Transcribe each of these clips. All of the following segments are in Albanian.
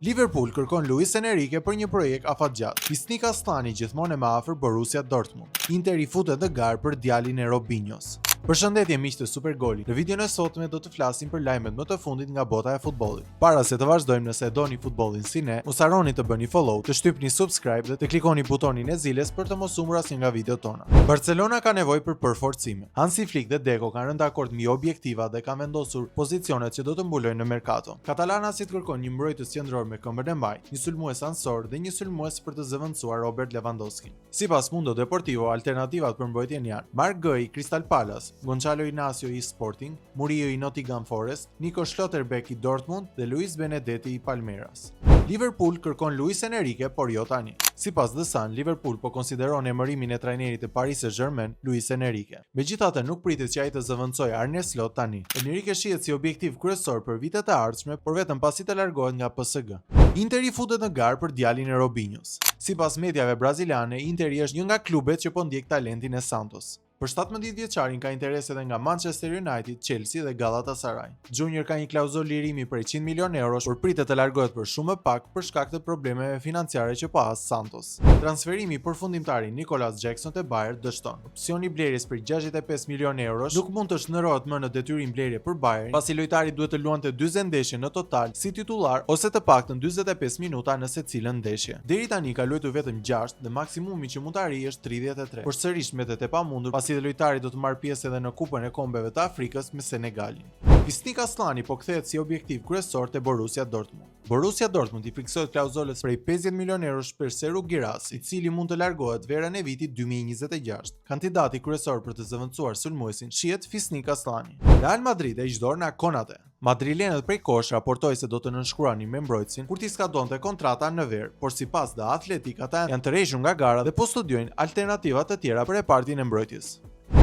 Liverpool kërkon Luis Enrique për një projekt afatgjatë. Fisnik Asllani gjithmonë më afër Borussia Dortmund. Inter i futet në garë për djalin e Robinhos. Përshëndetje miq të Supergolit. Në videon e sotme do të flasim për lajmet më të fundit nga bota e futbollit. Para se të vazhdojmë, nëse e doni futbollin si ne, mos harroni të bëni follow, të shtypni subscribe dhe të klikoni butonin e ziles për të mos humbur asnjë nga videot tona. Barcelona ka nevojë për përforcime. Hansi Flick dhe Deco kanë rënë dakord mbi objektiva dhe kanë vendosur pozicionet që do të mbulojnë në merkato. Katalanasit kërkojnë një mbrojtës qendror me këmbën e mbajtë, një sulmues ansor dhe një sulmues për të zëvendësuar Robert Lewandowski. Sipas Mundo Deportivo, alternativat për mbrojtjen janë Mark Guehi, Crystal Palace, Gonçalo Inacio i Sporting, Murillo i Nottingham Forest, Nico Schlotterbeck i Dortmund dhe Luis Benedetti i Palmeiras. Liverpool kërkon Luis Enrique, por jo tani. Sipas The Sun, Liverpool po konsideron emërimin e trajnerit të Paris Saint-Germain, Luis Enrique. Megjithatë, nuk pritet që ai të zëvendësojë Arne Slot tani. Enrique shihet si objektiv kryesor për vitet e ardhshme, por vetëm pasi të largohet nga PSG. Inter i futet në garë për djalin e Robinhos. Sipas mediave braziliane, Interi është një nga klubet që po ndjek talentin e Santos. Për 17 vjeçarin ka interes edhe nga Manchester United, Chelsea dhe Galatasaray. Junior ka një klauzulë lirimi për 100 milion euro, por pritet të largohet për shumë më pak për shkak të problemeve financiare që po has Santos. Transferimi për fundimtarin Nicolas Jackson te Bayern dështon. Opsioni blerjes për 65 milion euro nuk mund të shndërrohet më në detyrim blerje për Bayern, pasi lojtari duhet të luante 40 ndeshje në total si titullar ose të paktën 45 minuta në secilën ndeshje. Deri tani ka luajtur vetëm 6 dhe maksimumi që mund të arrijë është 33. Por sërish mbetet e pamundur pasi dhe lojtari do të marrë pjesë edhe në Kupën e Kombeve të Afrikës me Senegalin. Fisnik Asllani po kthehet si objektiv kryesor te Borussia Dortmund. Borussia Dortmund i fiksohet klauzulës prej 50 milion eurosh për Serhou Guirassy, i cili mund të largohet verën e vitit 2026. Kandidati kryesor për të zëvendësuar sulmuesin shihet Fisnik Asllani. Real Madrid e iqdor nga Konate. Madrilenët prej kosh raportoi se do të nënshkruanin me mbrojtësin kur t'i skadonte kontrata në ver, por sipas The Athletic ata janë të rreshur nga gara dhe po studiojnë alternativa të tjera për repartin e mbrojtjes.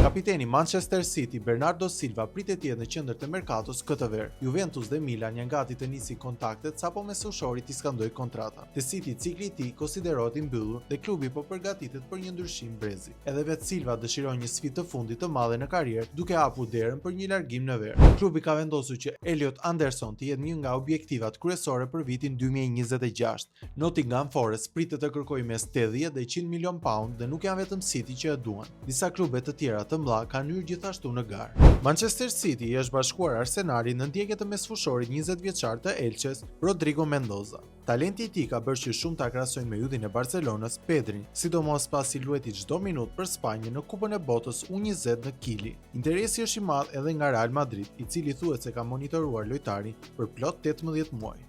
Kapiteni Manchester City Bernardo Silva pritet të jetë në qendër të merkatos këtë verë. Juventus dhe Milan janë gati të nisi kontaktet sapo mesueshori t'i skandojë kontrata. Te City cikli i tij konsiderohet i mbyllur dhe klubi po përgatitet për një ndryshim brezi. Edhe vetë Silva dëshiron një sfidë të fundit të madhe në karrierë, duke hapur derën për një largim në verë. Klubi ka vendosur që Elliot Anderson të jetë një nga objektivat kryesore për vitin 2026. Nottingham Forest pritet të kërkojë mes 80 dhe 100 milion pound dhe nuk janë vetëm City që e duan. Disa klube të tjera të mëdha kanë hyrë gjithashtu në garë. Manchester City është bashkuar Arsenali në ndjekje të mesfushorit 20 vjeçar të Elches, Rodrigo Mendoza. Talenti i tij ka bërë që shumë ta krahasojnë me ydhin e Barcelonës, Pedrin, sidomos pasi lueti çdo minutë për Spanjën në Kupën e Botës U20 në Kili. Interesi është i madh edhe nga Real Madrid, i cili thuhet se ka monitoruar lojtarin për plot 18 muaj.